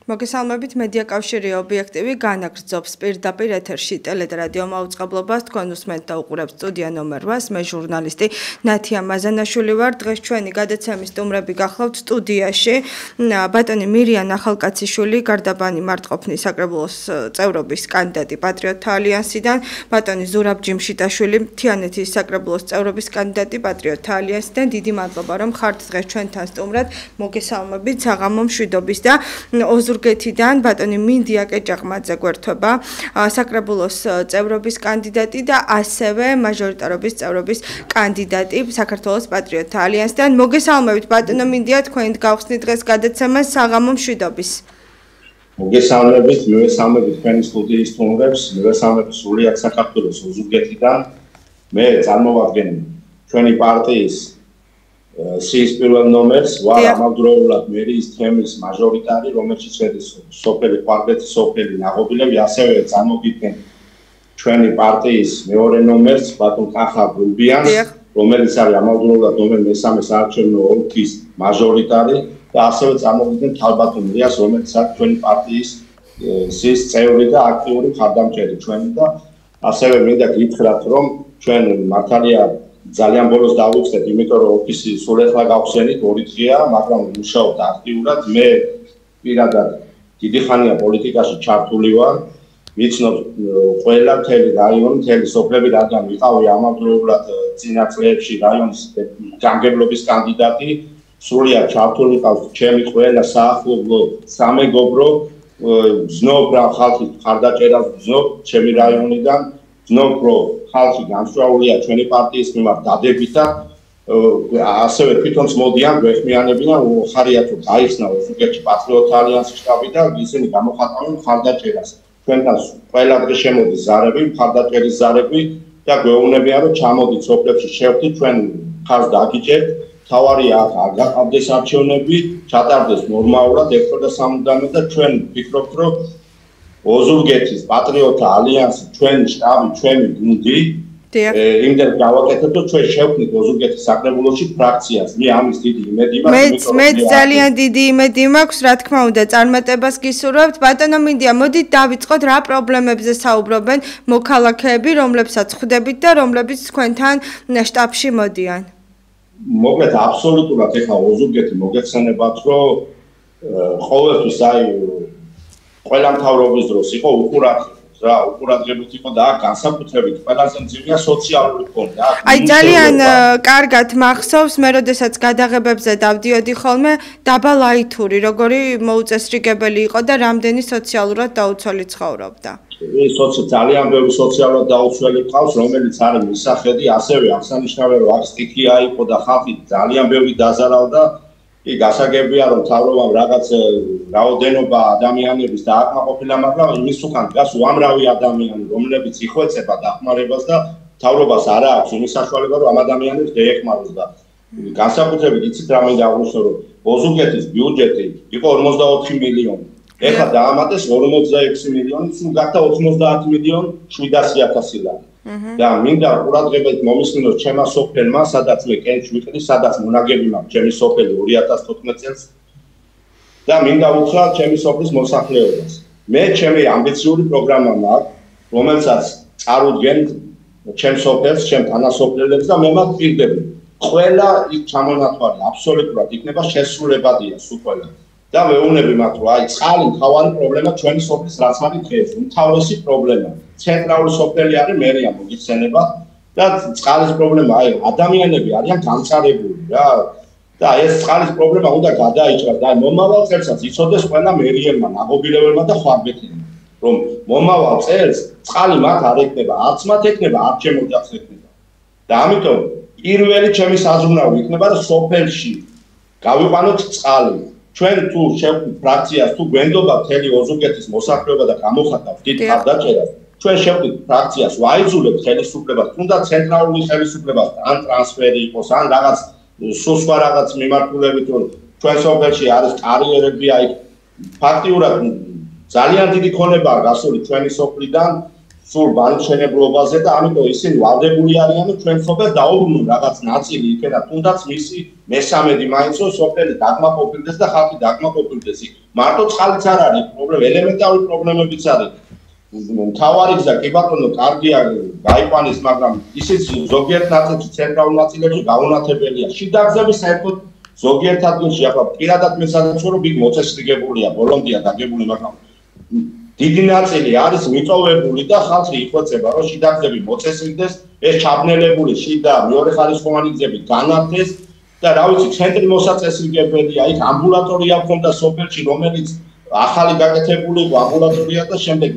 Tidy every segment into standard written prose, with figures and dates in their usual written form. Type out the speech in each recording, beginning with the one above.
მოგესალმებით მედია კავშირი ობიექტივი განაგრძობს პირდაპირ ეთერში ტელე და რადიო მაუწყებლობას თქვენ უსმენთ და უყურებთ სტუდია ნომერ 8 მე ჟურნალისტი ნათია მაზანაშვილი ვარ დღეს ჩვენი გადაცემის სტუმრები გახლავთ სტუდიაში ბატონი მირიან ახალკაციშვილი გარდაბანი მარტყოფნის საკრებულოს წევრობის კანდიდატი პატრიოტთა ალიანსიდან ბატონი ზურაბ ჯიმშიტაშვილი თიანეთის საკრებულოს წევრობის კანდიდატი პატრიოტთა ალიანსიდან დიდი მადლობა რომ ხართ დღეს ჩვენთან სტუმრად მოგესალმებით საღამო მშვიდობის და ოზურგეთიდან ბატონი მინდია კეჭაყმაძე გვერდება საკრებულოს წევრობის კანდიდატი და ასევე მაჟორიტარობის წევრობის კანდიდატი საქართველოს პატრიოტთა ალიანსიდან მოგესალმებით ბატონო მინდია თქვენ გავხსნით დღეს გადაცემას საღამო მშვიდობის მოგესალმებით მივესალმებით თქვენი სტუდიის სტუმრებს მივესალმებით სრულიად საქართველოს ოზურგეთიდან მე წარმოვადგენ ჩვენი პარტიის სიის პირველ ნომერს ვარ ამავდროულად მერიის თემის მაჟორიტარი რომელშიც შედის სოფელი ყვარბეთის სოფელი ნაღობილები ასევე წარმოგიდგენ ჩვენი პარტიის მეორე ნომერს ბატონ კახა გულბიანს რომელიც არის ამავდროულად ნომერ მესამე საარჩევნო ოლქის მაჟორიტარი და ასევე წარმოგიდგენ თალბატონ ლიას რომელიც არის ჩვენი პარტიის სიის წევრი და აქტიური მხარდამჭერი ჩვენი და ასევე მინდა გითხრათ რომ ჩვენ მართალია ძალიან ბოლოს დავიწყეთ, იმიტომ რომ ოფისი სულ ახლა გავხსენით 2 დღეა, მაგრამ მუშაობ აქტიურად. მე პირადად დიდი ხანია პოლიტიკაში ჩართული ვარ. ვიცნობ ყველა მთელი რაიონი, მთელი სოფლები რადგან ვიყავი ამავდროულად წინა წლებში რაიონის გამგებლობის კანდიდატი, სრულიად ჩართული ყავს ჩემი ყველა საახლობლო სამეგობრო, ვზნობ რა ხალხის მხარდაჭერას ვზნობ ჩემი რაიონიდან, ვზნობ რომ ხალხი განსხვავებულია ჩვენი პარტიის მიმართ დადებითად ასევე თვითონც მოდიან გვეხმიანებიან ხარიათ რომ გაიხსნა ოზურგეთში პატრიოტთა ალიანსის შტაბი და ისინი გამოხატავენ მხარდაჭერას ჩვენთან ყველა დღე შემოდის ზარები მხარდაჭერის ზარები და გვეუბნებიან რომ ჩამოდით სოფლებში შევხვდით ჩვენ ხარს დაგიჭერთ თავარია არ გაყავდეს არჩევნები ჩატარდეს ნორმალურად ერთდროულად სამუდამოდ და ჩვენ ვფიქრობთ რომ ოზურგეთის პატრიოტთა ალიანსი ჩვენი შტაბი ჩვენი გუნდი იმდენ გავაკეთებთ რომ ჩვენ შევქმნით ოზურგეთის საკრებულოში ფრაქციას მე ამის დიდი იმედი მაქვს მე ძალიან დიდი იმედი მაქვს რა თქმა უნდა წარმატებას გისურვებთ ბატონო მინდია მოდით დავიწყოთ რა პრობლემებზე საუბრობენ მოქალაქეები რომლებსაც ხვდებით და რომლებიც თქვენთან შტაბში მოდიან მოკლედ აბსოლუტურად ეხლა ოზურგეთი მოგეხსენებათ რომ ყოველთვის აი ყველა მთავრობის დროს იყო უყურადღებით იყო და განსაკუთრებით ყველაზე მძიმეა სოციალური ფონდი. აი ძალიან კარგად მახსოვს მე როდესაც გადაღებებზე დავდიოდი ხოლმე დაბა ლაითური როგორი მოუწესრიგებელი იყო და რამდენი სოციალურად დაუცველი ცხოვრობდა. ძალიან ბევრი სოციალურად დაუცველი ყავს რომელიც არის მისახედი ასევე აღსანიშნავია რომ აქ სტიქია იყო და ხალხი ძალიან ბევრი დაზარავდა კი გასაგებია რომ თავრობამ რაღაც რაოდენობა ადამიანების დააკმაყოფილა მაგრამ იმის უკან დგას უამრავი ადამიანი რომლებიც იხვეწება დახმარებას და თავრობას არ აქვს იმის საშუალება რომ ამ ადამიანებს დაეხმაროს და განსაკუთრებით იცით რა მინდა აღვნიშნო რომ ოზურგეთის ბიუჯეტი იყო 44 მილიონი ეხლა დაამატეს 46 მილიონი სულ გახდა 90 მილიონი 700,000 ლარი და მინდა ყურადღებით მომისმინოს ჩემმა სოფელმა, სადაც მე კენჭ ვიყდი, სადაც მონაგები მაქვს ჩემი სოფელი 2014 წელს და მინდა უთხრა ჩემი სოფლის მოსახლეობას. მე ჩემი ამბიციური პროგრამა მაქვს, რომელსაც წარუდგენ ჩემ სოფელს, ჩემ თანასოფლელებს და მე მას ვპირდები. ყველა იქ ჩამონათვალი აბსოლუტურად იქნება შესრულებადია სულ ყველა. და მეუბნები მათ რომ აი წყალი მთავარი პრობლემა ჩვენი სოფლის რაც არის დღეს, უმთავრესი პრობლემა. ცენტრალური სოფელი არის მერია მოგიხსენებათ და წყალის პრობლემა აი ადამიანები არიან გამწარებული რა და ეს წყალის პრობლემა უნდა გადაიჭრას და მომავალ წელსაც იცოდეს ყველა მერიებმა ნაღობილებელმა და ხვარბეთებმა რომ მომავალ წელს წყალი მათ არ ეკნება არც მათ ეკნება არც ჩემოძახს ეკნება და ამიტომ პირველი ჩემი საზრუნავი იქნება რომ სოფელში გავიყვანოთ წყალი ჩვენ თუ შევხვდით ფრაქციას თუ გვენდობა მთელი ოზურგეთის მოსახლეობა და გამოხატავთ დიდ მხარდაჭერას ჩვენ შევხვდით ფრაქციას ვაიძულებთ ხელისუფლებას თუნდაც ცენტრალური ხელისუფლებას ან ტრანსფერი იყოს ან რაღაც სულ სხვა რაღაც მიმართულებით რომ ჩვენ სოფელში არის კარიერები აი ფაქტიურად ძალიან დიდი ქონებაა გასული ჩვენი სოფლიდან სულ ბანკშენებლობაზე და ამიტომ ისინი ვალდებული არიან რომ ჩვენ სოფელს დაუბრუნონ რაღაც ნაწილი იქედა თუნდაც მისი მესამედი მაინც რომ სოფელი დაკმაყოფილდეს და ხალხი დაკმაყოფილდეს. მარტო წყალიც არ არის პრობლემა, ელემენტარული პრობლემებიც არის. მთავარი გზა კი ბატონო კარგია გაიყვანეს, მაგრამ ისიც ზოგიერთ ნაწილში ცენტრალურ ნაწილებში გაუნათებელია. შიდა გზები საერთოდ ზოგიერთ ადგილში ახლა პირადად მე სადაც რომ იქ მოწესრიგებულია, ბოლომდეა დაგებული, მაგრამ დიდი ნაწილი არის მიწოვებული და ხალხი იხვეწება რომ შიდა გზები მოწესრიგდეს, ეს ჩაბნელებული შიდა მეორეხარისხოვანი გზები განათეს და რა ვიცი ცენტრი მოსაწესრიგებელია, იქ ამბულატორია მქონდა სოფელში, რომელიც ახალი გაკეთებული იყო ამბულატორია და შემდეგ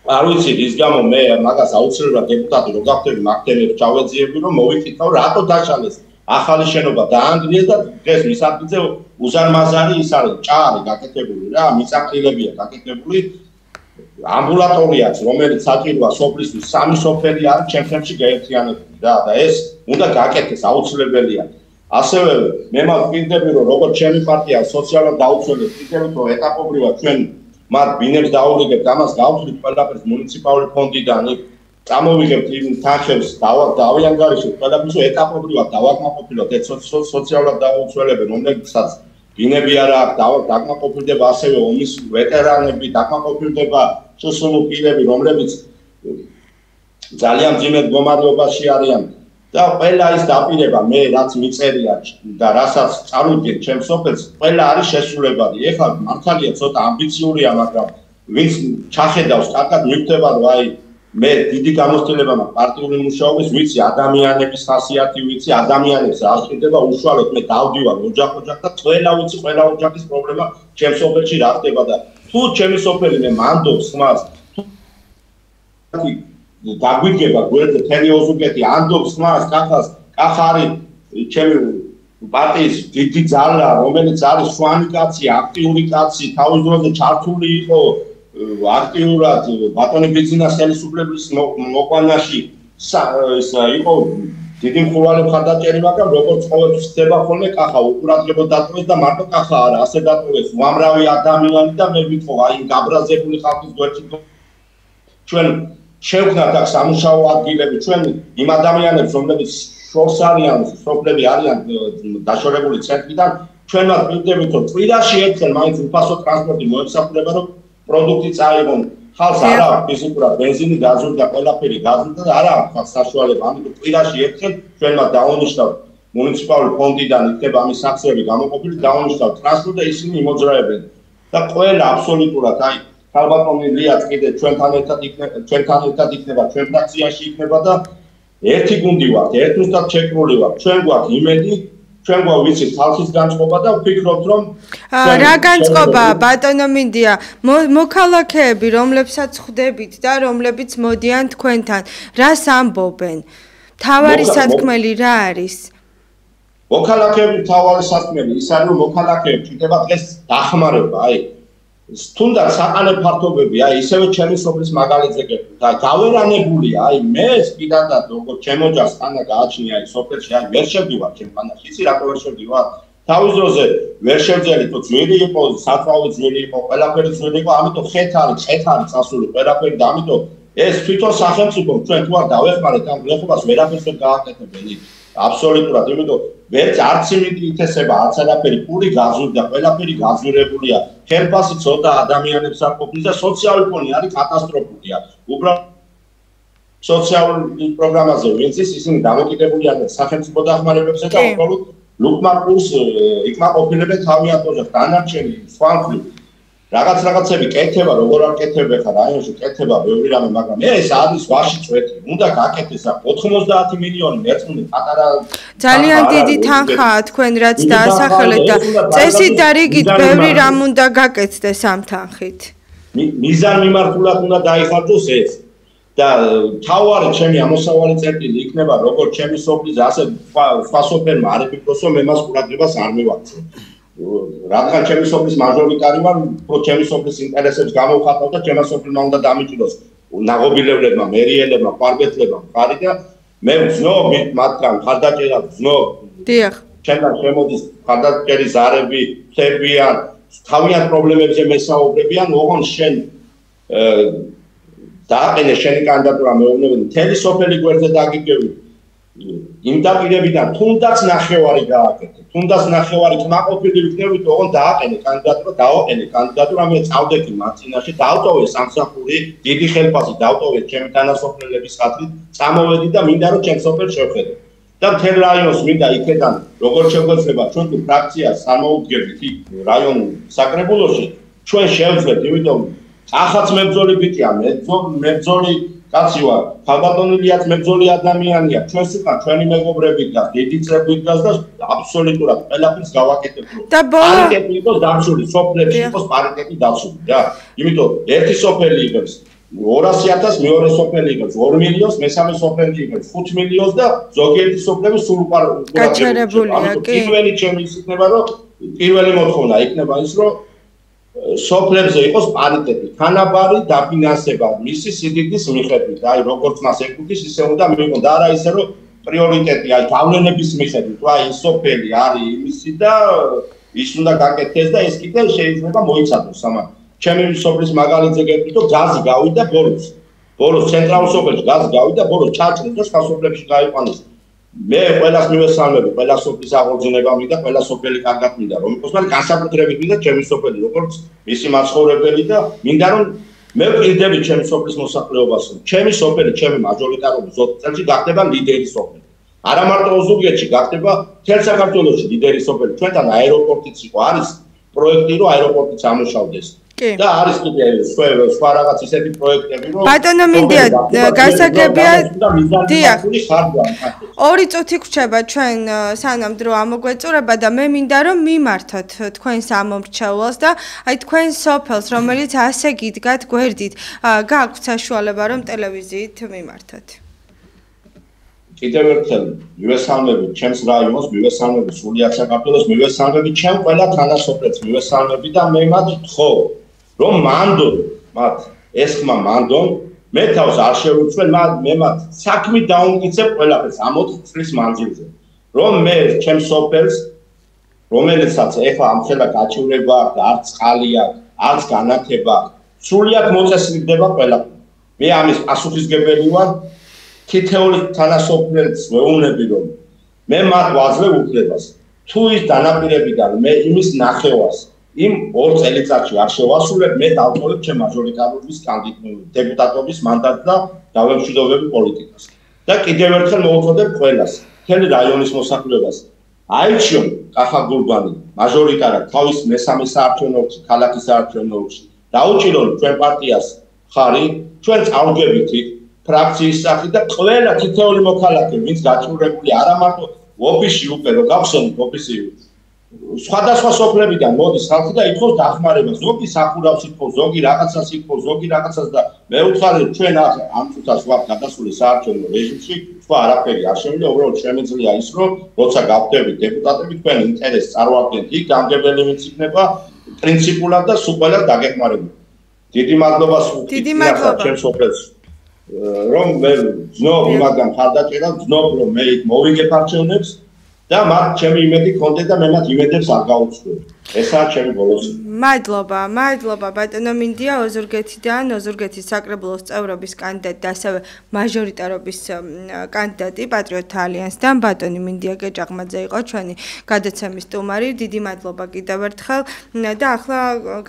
არ ვიცი რის გამო მე მაგას აუცილებლად დეპუტატი რო გავხდები მაგთენებს ჩავეძიები რომ მოვიკითხავ რატო დაშალეს ახალი შენობა დაანგრიეს და დღეს მის ადგილზე უზარმაზარი ის არის ჭარი გაკეთებული რა მიწაყრილებია გაკეთებული ამბულატორიაც რომელიც საჭიროა სოფლისთვის სამი სოფელი არის ჩემში გაერთიანებული და ეს უნდა გაკეთდეს აუცილებელია ასევე მე მოვიდები რომ როგორც ჩემი პარტია სოციალურად დაუცველებს ისევ რომ ეტაპობრივად ჩვენ მათ ბინებს დაურიგებთ ამას გავთვლით ყველაფერს მუნიციპალური ფონდიდან წამოვიღებთ იმ თანხებს დავიანგარიშებთ ყველაფერს ეტაპობრივად დავაკმაყოფილოთ ეს სოციალურად დაუცველები რომლებსაც ბინები არ აქვს დაკმაყოფილდება ასევე ომის ვეტერანები დაკმაყოფილდება შესულო პირები რომლებიც ძალიან ძიმედ მდგომარეობაში არიან და ყველა ის დაპირება მე რაც მიწერია და რასაც წარუდგენ ჩემს სოფელს ყველა არის შესრულებადი. ეხლა მართალია ცოტა ამბიციურია, მაგრამ ვინც ჩახედავს კარგად მიხვდება რომ აი მე დიდი გამოცდილება მაქვს პარტიული მუშაობის, ვიცი ადამიანების ხასიათი, ვიცი ადამიანებს რა ხდება უშუალოდ მე დავდივარ ოჯახ-ოჯახ და ყველა ვიცი ყველა ოჯახის პრობლემა ჩემს სოფელში რა ხდება და თუ ჩემი სოფელი მე მანდობს ხმას დაგვიგება გვერდზე თემი ოზურგეთი ანდობს ხმას კახას კახარი ჩემი პარტიის დიდი ძალა რომელიც არის სვანი კაცი აქტიური კაცი თავის დროზე ჩართული იყო აქტიურად ბატონი ბიძინას ხელისუფლების მოყვანაში იყო დიდი მხურვალე მხარდაჭერი მაგრამ როგორც ყოველთვის ხდება ხოლმე კახა უყურადღებოდ დატოვეს და მარტო კახა არა ასე დატოვეს უამრავი ადამიანი და მე ვიტყო აი გაბრაზებული ხალხის გვერდში ჩვენ შევქნათ აქ სამუშაო ადგილები ჩვენ იმ ადამიანებს რომლებიც შორს არიან სოფლები არიან დაშორებული ცენტრიდან ჩვენවත් ვიდებით რომ წვირაში ერთხელ მაინც უფასო ტრანსპორტი მოემსახურება რომ პროდუქტი წაიღონ ხალხს არა აქვს ფიზიკურად ბენზინი გაზური და ყველაფერი გაზური და არა აქვს საშუალება ამიტომ წვირაში ერთხელ ჩვენවත් დაუნიშნავთ მუნიციპალური ფონდიდან იქნება ამის სახსრები გამოყოფილი დაუნიშნავთ ტრანსპორტი და ისინი იმოძრავებენ და ყველა აბსოლუტურად აი ხალბატონი ლიაც კიდე ჩვენთან ერთად იქნება ჩვენ ფრაქციაში იქნება და ერთი გუნდი ვართ ერთუსთან ჩეკრული ვართ ჩვენ გვაქვს იმედი ჩვენ გვაქვს ხალხის განწყობა და ვფიქრობთ რომ რა განწყობა ბატონო მინდია მოქალაქეები რომლებსაც ხვდებით და რომლებიც მოდიან თქვენთან რას ამბობენ თავარი სათქმელი რა არის მოქალაქეები თავარი სათქმელი ის არის რომ მოქალაქეები ჩნდება დღეს დახმარება აი თუნდაც საყანე ფართობები აი ისევე ჩემი სოფლის მაგალითზე და გავერანებულია აი მე პირადად როგორც ჩემ ოჯახს ხანდა გააჩნია აი სოფელში აი ვერ შევდივარ ჩემ ხანდაში იცი რატო ვერ შევდივარ თავის დროზე ვერ შევძელი თუ ძვირი იყო საწვავი ძვირი იყო ყველაფერი ძვირი იყო ამიტომ ხეთ არის წასული ყველაფერი და ამიტომ ეს თვითონ სახელმწიფო ჩვენ თუ არ დავეხმარეთ ამ გლეხობას ვერაფერს ვერ გააკეთებელი აბსოლუტურად იმიტომ ვერც არც იმით ითესება არც არაფერი პური გაზური და ყველაფერი გაზურებულია ხელფასი ცოტა ადამიანებს არ ყოფნის და სოციალური ფონი არის კატასტროფულია უბრალოდ სოციალური პროგრამაზე ვინც ისინი დამოკიდებული არიან სახელმწიფო დახმარებებზე და უბრალოდ ლუკმარკურს იკმაყოფილებენ თავიანთ ოჯახს დანარჩენი სხვანხლი რაღაცები კეთება როგორ არ კეთება ხა რაიონში კეთება ბევრი რამე მაგრამ ეს არის ვაში წვეთი უნდა გაკეთდეს 90 მილიონი მერწმუნე პატარა ძალიან დიდი თანხაა თქვენ რაც დაასახელეთ და წესით და რიგით ბევრი რამ უნდა გაკეთდეს ამ თანხით მიზან მიმართულად უნდა დაიხარჯოს ეს და თავარი ჩემი ამოსავალი წერტილი იქნება როგორც ჩემი სოფლის ასე სხვა სოფელმა არ იფიქროს რომ მე მას ყურადღებას არ მივაქცევ რადგან ჩემი სოფლის მაჟორიტარი ვარ, ჩემი სოფლის ინტერესებს გამოვხატავ და ჩემი სოფლმა უნდა დამიჭიროს ნაღობილევლებმა, მერიელებმა, პარბეთლებმა, ხარი და მე ვზნობ მათგან ხარდაჭერა ვზნობ. დიახ. ჩემთან შემოდის ხარდაჭერის ზარები, ფლებიან, თავიანთ პრობლემებზე მესაუბრებიან, ოღონდ შენ დააყენე შენი კანდიდატურა მეუბნებოდი მთელი სოფელი გვერდზე დაგიგები იმ დაპირებიდან თუნდაც ნახევარი გააკეთე თუნდაც ნახევარი კმაყოფილი ვიქნებით ოღონდ დააყენე კანდიდატურა მე წავდექი მათ წინაშე დავტოვე სამსახური დიდი ხელფასი დავტოვე ჩემი თანასოფლელების ხათრით წამოვედი და მინდა რომ ჩემს სოფელს შევხედე და მთელ რაიონს მინდა იქიდან როგორ შეგვეძლება ჩვენ თუ ფრაქციას სამოუდგებით იქ რაიონულ საკრებულოში ჩვენ შევძლებთ იმიტომ ახაც მებრძოლი ბიჭია მებრძოლი კაცი ვარ ქალბატონილიაც მებრძოლი ადამიანია ჩვენს უკან ჩვენი მეგობრები და დიდი წრებით და აბსოლუტურად ყველაფერს გავაკეთებ და პარიტეტი იყოს დაცული სოფლებში იყოს პარიტეტი დაცული რა იმიტომ ერთი სოფელი იღებს 200,000 მეორე სოფელი იღებს 2 მილიონს მესამე სოფელი იღებს 5 მილიონს და ზოგიერთი სოფლები სულ გაჩერებულია კი პირველი ჩემი იქნება რომ პირველი მოთხოვნა იქნება ის რომ სოფლებზე იყოს პარიტეტი, თანაბარი დაფინანსება მისი სიდიდის მიხედვით, აი როგორც მას ეკუთვნის, ისე უნდა მიიღონ და არა ისე რომ პრიორიტეტი, აი გავლენების მიხედვით, აი ის სოფელი არის იმისი და ის უნდა გაკეთდეს და ეს კიდე შეიძლება მოიცადოს, ამან. ჩემი სოფლის მაგალითზე გეტყვით, გაზი გავიდა ბოროს ცენტრალურ სოფელში გაზი გავიდა ბოროს ჩაჭრეს და სხვა სოფლებში გაიყვანეს. მე ყველას მივესალმები, ყველა სოფლის აღორძინება მინდა, ყველა სოფელი კარგად მინდა, რომ იყოს მაგრამ განსაკუთრებით მინდა ჩემი სოფელი, როგორც მისი მაცხოვრებელი და მინდა რომ მე ვყიდები ჩემი სოფლის მოსახლეობას, ჩემი სოფელი, ჩემი მაჟორიტარობის 20 წელში გახდება ლიდერი სოფელი. არა მარტო ოზურგეთში გახდება მთელ საქართველოში ლიდერი სოფელი. ჩვენთან აეროპორტიც იყო, არის პროექტი რომ აეროპორტიც ამოშავდეს. და არის კიდე სხვა რაღაც ისეთი პროექტები რომ ბატონო მინდია გასაგებია დიახ 2 წუთი გვჭება ჩვენ სანამ დრო ამოგვეწურება და მე მინდა რომ მიმართოთ თქვენს ამომრჩევლს და აი თქვენ სოფელს რომელიც ასე გიდგათ გვერდით გააქვთ საშუალება რომ ტელევიზიით მიმართოთ კიდევ ერთხელ მივესალმები ჩემს რაიონს მივესალმები სრულიად საქართველოს მივესალმები ჩემ ყველა თანასოფლებს მივესალმები და მე მათ ვთხოვ რომ მანდონ მათ ეს ხმა მანდონ მე თავს არ შევუცვლელ მე მათ საქმით დაუმტკიცებ ყველაფერს ამ 4 წლის მანძილზე რომ მე ჩემს სოფელს რომელსაც ეხლა ამხელა გაჩევრება და არც წყალი აქვს არც განათება სრულიად მოწესრიგდება ყველაფერი მე ამის პასუხისგებელი ვარ თითეული თანასოფლელს ვეუბნები რომ მე მათ ვაძლევ უფლებას თუ ის დანაპირებიდან მე იმის ნახევარს იმ 2 წელიწადში არ შევასრულებ მე დავტოვებ ჩემ მაჟორიტარობის დეპუტატობის მანდატს და დავემშვიდობები პოლიტიკას და კიდევ ერთხელ მოვუწოდებ ყველას მთელი რაიონის მოსახლეობას აირჩიონ კახა გურბანი მაჟორიტარად თავის მესამე საარჩევნო ოლქში ქალაქის საარჩევნო ოლქში დაუჭირონ ჩვენ პარტიას ხარი ჩვენ წავდგებით იქ ფრაქციის სახით და ყველა თითოეული მოქალაქე ვინც გაჩვენებული არა მარტო ოფისში უკვე რომ გავხსენოთ ოფისი სხვადასხვა სოფლებიდან მოდის ხალხი და ითხოვს დახმარებას ზოგი სახურავს ითხოვს ზოგი რაღაცას ითხოვს ზოგი რაღაცას და მე ვუთხარი ჩვენ ამ წუთას ვართ გადასული საარჩევნო რეჟიმში სხვა არაფერი არ შემიძლია უბრალოდ შემიძლია ის რომ როცა გავხდებით დეპუტატები თქვენ ინტერესს წარმოადგენთ იქ გამგებელი ვინც იქნება პრინციპულად და სულ ყველა დაგეხმარებით დიდი მადლობა დიდი მადლობა ჩემ სოფელს რომ მე ვზნობ მაგან ხარდაჭერა ვზნობ რომ მე მოვიგებ არჩევნებს და მათ ჩემი იმედი ქონდე და მე მათ იმედებს არ გაუწევ. ესაა ჩემი ბოლოს. მადლობა ბატონო მინდია ოზურგეთიდან, ოზურგეთის საკრებულოს წევრობის კანდიდატი და ასევე მაჟორიტარობის კანდიდატი პატრიოტთა ალიანსიდან ბატონი მინდია გეჭაღმაძე იყო ჩვენი გადაცემის სტუმარი. დიდი მადლობა კიდევ ერთხელ და ახლა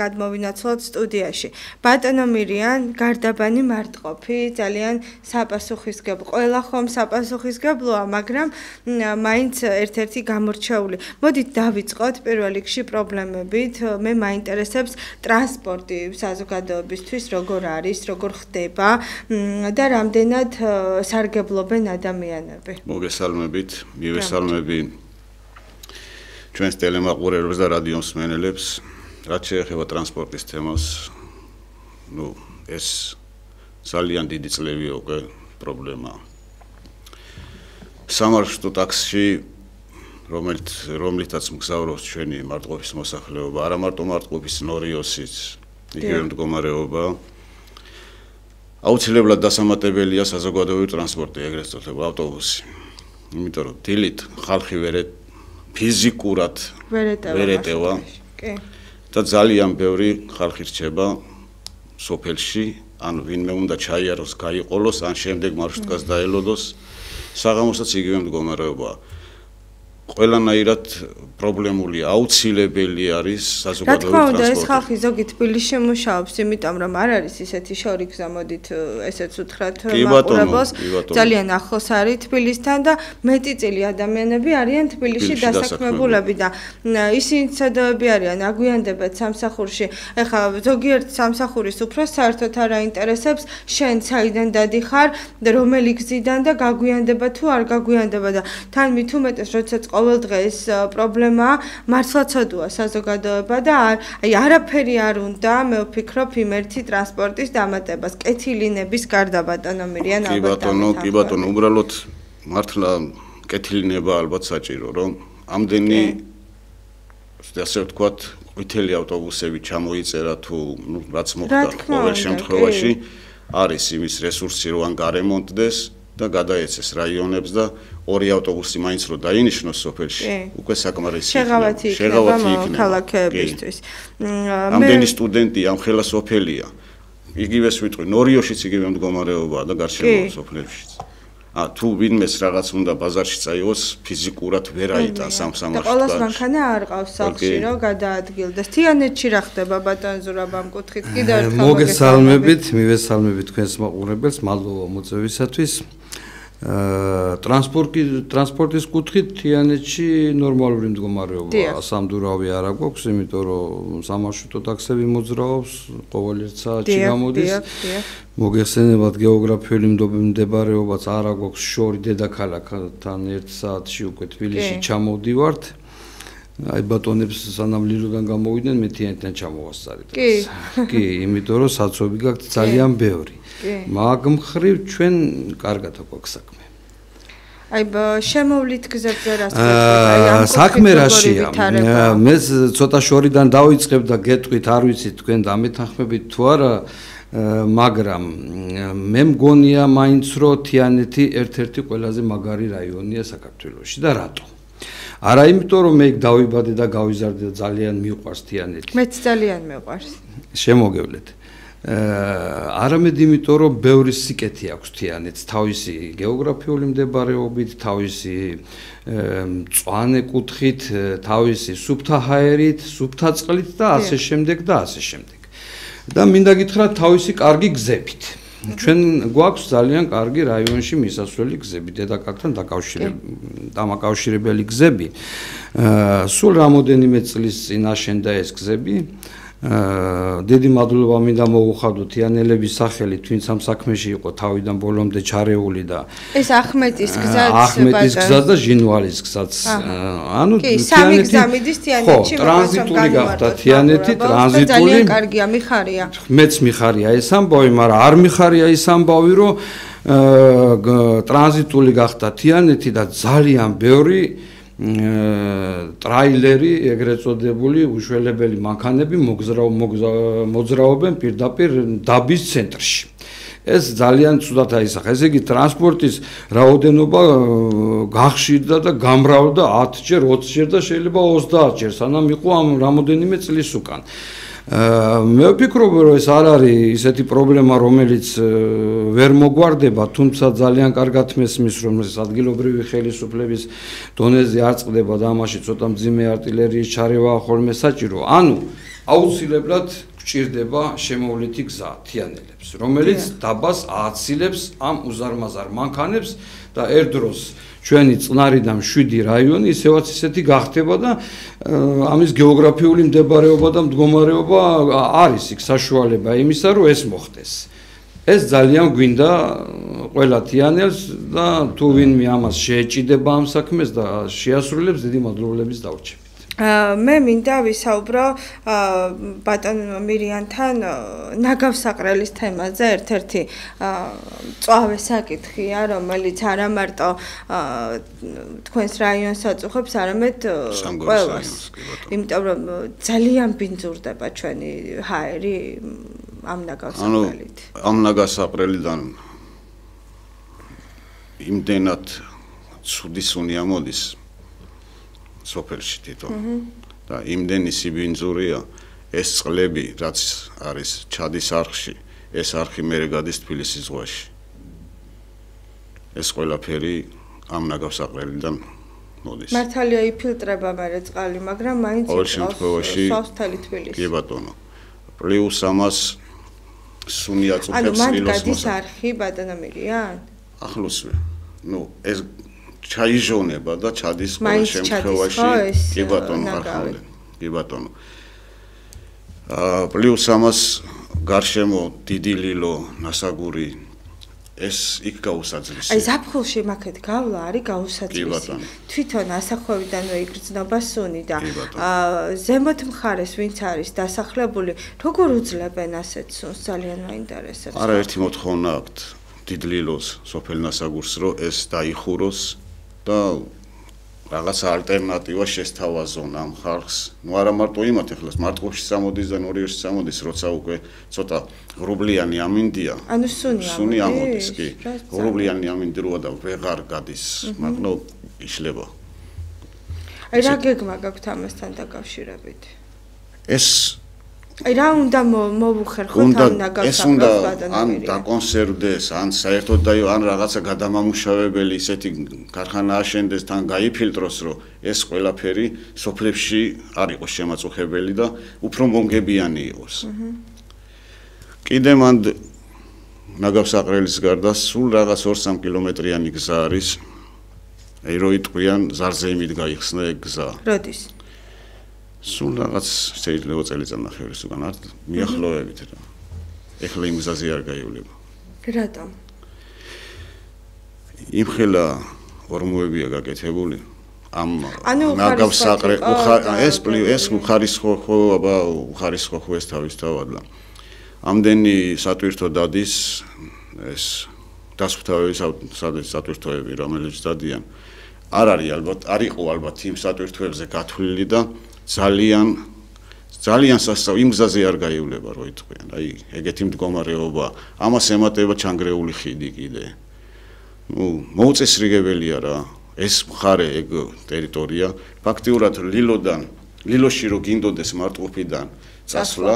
გადმოვინაცვლოთ სტუდიაში. ბატონო მირიან, გარდაბანი მარტყოფი, ძალიან საპასუხისგებლო. ყველა ხომ საპასუხისგებლოა, მაგრამ მაინც ერთ-ერთი გამორჩეული. მოდით დავიწყოთ პირველ რიგში პრობლემებით. მე მაინტერესებს ტრანსპორტი საზოგადოებისთვის როგორ არის, როგორ ხდება და რამდენად სარგებლობენ ადამიანები. მოგესალმებით, მივესალმები ჩვენს ტელემაყურებლებს და რადიომსმენელებს. რაც შეეხება ტრანსპორტის თემას, ეს ძალიან დიდი წლებია უკვე პრობლემაა. სამარშრუტო ტაქსში რომლითაც მგზავრობს ჩვენი მარტყოფის მოსახლეობა, არა მარტო მარტყოფის ნორიოსიც, იგივე მდგომარეობა. აუცილებლად დასამატებელია საზოგადოებრივი ტრანსპორტი, ეგრეთ წოდებული ავტობუსი. იმიტომ რომ დილით ხალხი ფიზიკურად ვერ ეტევა. და ძალიან ბევრი ხალხი რჩება სოფელში ან ვინმე უნდა ჩაიაროს, გაიყოლოს, ან შემდეგ მარშრუტკას დაელოდოს. საღამოსაც იგივე მდგომარეობაა. ყველანაირად პრობლემული აუცილებელი არის საზოგადოების ტრანსპორტი. რა თქმა უნდა, ეს ხალხი ზოგი თბილისში მუშაობს, იმიტომ რომ არ არის ისეთი შორი გზა, მოდით ესეც უთხრათ მაყურებელს. ძალიან ახლოს არის თბილისთან და მეტი წილი ადამიანები არიან თბილისში დასაქმებულები და ისინი ცოდოები არიან აგვიანდებათ სამსახურში. ეხლა ზოგიერთ სამსახურის უფროს საერთოდ არ აინტერესებს შენ საიდან დადიხარ, რომელი გზიდან და გაგვიანდება თუ არ გაგვიანდება და თან მით უმეტეს როდესაც ყოველდღე ეს პრობლემაა, მართლა ცოდოა საზოგადოება და არაფერი არ უნდა, მე ვფიქრობ, იმერთი ტრანსპორტის დამატებას, კეთილინების გარდა ბატონო მირიან ალბათ. კი ბატონო, უბრალოდ მართლა კეთილინება ალბათ საჭირო, რომ ამდენი ასე ვთქვათ, ყვითელი ავტობუსები ჩამოიწერა თუ რაც მოხდა ყოველ შემთხვევაში არის იმის რესურსი, რომ ან გარემონტდეს და გადაეცეს რაიონებს და ორი ავტობუსი მაინც რო დაინიშნოს სოფელში, უკვე საკმარისი შეღავათი იქნება ქალაქებისთვის. ამდენი სტუდენტი ამ ხელა სოფელია. იგივეს ვიტყვი, ნორიოშიც იგივე მდგომარეობაა და გარშემო სოფლებშიც. თუ ვინმეს რაღაც უნდა ბაზარში წაიღოს, ფიზიკურად ვერ აიტანს ამ სამარშრუტს. ყოველს მანქანა არ ყავს სახლში, რომ გადაადგილდეს. თიანეთში რა ხდება ბატონ ზურაბ ამ კუთხით? კიდევ ერთხელ მოგესალმებით, მივესალმებით თქვენს მაყურებელს, მადლობა მოწვევისათვის. ტრანსპორტის კუთხით თიანეთში ნორმალური მდგომარეობაა. სამდურავი არ აქვს, იმიტომ რომ სამარშრუტო ტაქსები მოძრაობს, ყოველ ერთ საათში გამოდის. მოგეხსენებათ გეოგრაფიული მდებარეობაც არ აქვს შორი დედაქალაქთან ერთ საათში უკვე თბილისში ჩამოვდივართ. აი ბატონებს სანამ ლილოდან გამოვიდნენ მე თიანეთიდან ჩამოვასწარით. კი, იმიტომ რომ საცობი გაქვთ ძალიან ბევრი. მაგ მხრივ ჩვენ კარგად გვაქვს საქმე. აი შემოვლით გზებზე რას ვეთქვით? საქმე რაშია? მე ცოტა შორიდან დავიწყებ და გეტყვით, არ ვიცით თქვენ დამეთანხმებით თუ არა, მაგრამ მე მგონია მაინც რომ თიანეთი ერთ-ერთი ყველაზე მაგარი რაიონია საქართველოში და რატო? არა იმიტომ რომ მე იქ დავიბადე და გავიზარდე და ძალიან მიყვარს თიანეთი. მეც ძალიან მიყვარს. შემოგევლეთ. არამედ იმიტომ რომ ბევრი სიკეთე აქვს თიანეთს, თავისი გეოგრაფიული მდებარეობით, თავისი მწვანე კუთხით, თავისი სუფთა ჰაერით, სუფთა წყლით და ასე შემდეგ და ასე შემდეგ. და მინდა გითხრათ თავისი კარგი გზებით. ჩვენ გვაქვს ძალიან კარგი რაიონში მისასვლელი გზები, დედაქალაქთან დამაკავშირებელი გზები. სულ რამოდენიმე წლის წინ აშენდა ეს გზები. დიდი მადლობა მინდა მოუხადო თიანელების სახელით, ვინც ამ საქმეში იყო თავიდან ბოლომდე ჩარეული და ეს ახმეტის გზაც ახმეტის გზა და ჟინვალის გზაც. ანუ სამი გზა მიდის თიანეთში, ტრანზიტული გახდა თიანეთი, ტრანზიტული. ძალიან კარგია, მიხარია. მეც მიხარია ეს ამბავი, მაგრამ არ მიხარია ის ამბავი, რომ ტრანზიტული გახდა თიანეთი და ძალიან ბევრი ტრაილერი, ეგრეთ წოდებული უშველებელი მანქანები მოძრაობენ პირდაპირ დაბის ცენტრში. ეს ძალიან ცუდად აისახა. ესე იგი ტრანსპორტის რაოდენობა გახშირდა და გამრავლდა 10-ჯერ, 20-ჯერ და შეიძლება 30-ჯერ, სანამ იყო ამ რამოდენიმე წლის უკან. მე ვფიქრობ, რომ ეს არ არის ისეთი პრობლემა, რომელიც ვერ მოგვარდება, თუმცა ძალიან კარგად მესმის, რომ ეს ადგილობრივი ხელისუფლების დონეზე არ წყდება და ამაში ცოტა მძიმე артиლერიის ჩარევა ხოლმე საჭირო. ანუ აუცილებლად გვჭირდება შემოვლითი გზა თიანელებს, რომელიც დაბას ააცილებს ამ უზარმაზარ მანქანებს და ერთდროს ჩვენი წყნარიდან 7 რაიონი ისევაც ისეთი გახდება და ამის გეოგრაფიული მდებარეობა და მდგომარეობა არის იქ საშუალება იმისა, რომ ეს მოხდეს. ეს ძალიან გვინდა ყველა თიანელს და თუ ვინმე ამას შეეჭიდება ამ საქმეს და შეასრულებს, დიდი მადლობლების დავრჩებით. მე მინდა ვისაუბრო ბატონ მირიანთან ნაგავსაყრელის თემაზე ერთ-ერთი წვავე საკითხია, რომელიც არა მარტო თქვენს რაიონს აწუხებს, არამედ ყველას. იმიტომ რომ ძალიან ბინძურდება ჩვენი ჰაერი ამ ნაგავსაყრელით. ამ ნაგავსაყრელიდან იმდენად ცუდი სუნი ამოდის სოფელში თვითონ და იმდენი სიბინძურია ეს წყლები, რაც არის ჩადის არხში, ეს არხი მერე გადის თბილისის ზღვაში. ეს ყველაფერი ამ ნაგავსაყრელიდან მოდის. მართალია იფილტრება მერე წყალი, მაგრამ მაინც სავს მთელი თბილისი. კი ბატონო. პლუს ამას სუნი აწუხებს ანუ მათ ლილოს გადის არხი ბატონამირიან? ახლოსვე. ეს ჩაიჟონება და ჩადის ყოველ შემთხვევაში. კი ბატონო, ახლა. კი ბატონო. პლუს ამას გარშემო დიდი ლილო, ნასაგური ეს იქ გაუსაძვისი. აი ზაფხულში მაქეთ გავლა არის გაუსაძვისი. თვითონ ასახვევიდანვე იგრძნობა სუნი და ზემოთ მხარეს ვინც არის დასახლებული, როგორ უძლებენ ასეთ სუნს ძალიან მაინტერესებს. არაერთი მოთხოვნა აქვთ დიდ ლილოს სოფელ ნასაგურს რომ ეს დაიხუროს და რაღაცა ალტერნატივა შესთავაზონ ამ ხალხს. ნუ არა მარტო იმათ ეხლა მარტყოფში წამოდის და ნორიოში წამოდის, როცა უკვე ცოტა ღრუბლიანი ამინდია. ანუ სუნი ამოდის, კი. ღრუბლიანი ამინდი როა და ვეღარ გადის, მაგრამ იშლება. აი რა გეგმა გაქვთ ამასთან დაკავშირებით? ეს აი რა უნდა მოვუხერხოთ ამ ნაგავსაყრელს ან დაკონსერვდეს, ან საერთოდ ან რაღაცა გადამამუშავებელი ისეთი ქარხანა აშენდეს, თან გაიფილტროს, რომ ეს ყველაფერი სოფლებში არ იყოს შემაწუხებელი და უფრო მომგებიანი იყოს. კიდე მანდ ნაგავსაყრელის გარდა სულ რაღაც 2-3 კილომეტრიანი გზა არის. აი რო იტყვიან ზარზეიმით გაიხსნა ეგ გზა. როდის? სულ რაღაც შეიძლება წელიწადნახევრის უკან არ მიახლოებით რა. ეხლა იმ გზაზე არ გაივლება. რატომ? იმხელა ორმოებია გაკეთებული. ამ ნაგავსაყრე ეს უხარისხო ხო აბა უხარისხო ხო ეს თავისთავად. ამდენი სატვირთო დადის ეს დასუფთავების სატვირთოები რომელიც დადიან. არ არის ალბათ არ იყო ალბათ იმ სატვირთოებზე გათვლილი და ძალიან სასწაულ იმ გზაზე არ გაივლება რო იტყვიან. აი ეგეთი მდგომარეობა, ამას ემატება ჩანგრეული ხიდი კიდე. ნუ მოუწესრიგებელია რა. ეს მხარე ეგ ტერიტორია ფაქტიურად ლილოში რო გინდოდეს მარტყოფიდან წასვლა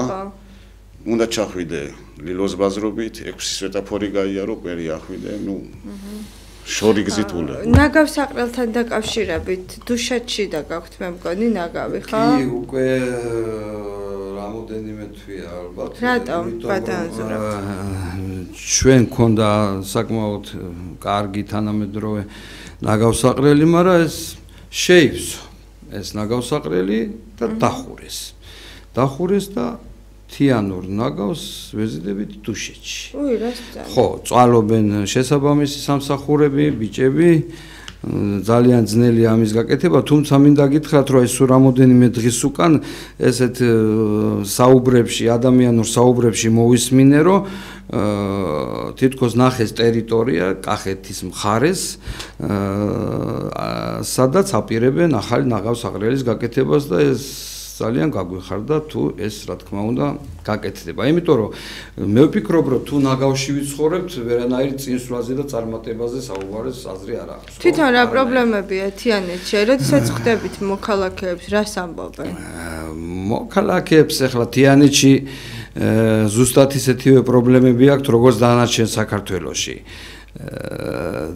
უნდა ჩახვიდე ლილოს ბაზრობით 6 სვეტაფორი გაიარო, კვერი ახვიდე, ნუ შორი გზით უნდა. ნაგავსაყრელთან დაკავშირებით დუშეთში და გაქვთ მე მგონი ნაგავი, ხო? კი, უკვე რამოდენიმე თვეა ალბათ. რატომ ბატონზურებ? ჩვენ გქონდა საკმაოდ კარგი თანამედროვე ნაგავსაყრელი, მაგრამ ეს შეივსო. ეს ნაგავსაყრელი და დახურეს და თიანურ ნაგავს ვეზიდებით დუშეთში. რას ბრძანე? ხო, წვალობენ შესაბამისი სამსახურები, ბიჭები, ძალიან ძნელია ამის გაკეთება, თუმცა მინდა გითხრათ, რომ ეს რამოდენიმე დღის უკან ესეთ ადამიანურ საუბრებში მოვისმინე, რომ თითქოს ნახეს ტერიტორია კახეთის მხარეს, სადაც აპირებენ ახალი ნაგავსაყრელის გაკეთებას და ეს ძალიან გაგვეხარდა თუ ეს რა თქმა უნდა გაკეთდება. იმიტომ რომ მე ვფიქრობ რომ თუ ნაგავში ვიცხოვრებთ, ვერანაირი წინსვლაზე და წარმატებაზე საუბარის აზრი არ აქვს. თვითონ რა პრობლემებია თიანეთში? როდესაც ხვდებით მოქალაქეებს, რას ამბობენ? მოქალაქეებს ახლა თიანეთში ზუსტად ისეთივე პრობლემები აქვს, როგორც დანარჩენ საქართველოში.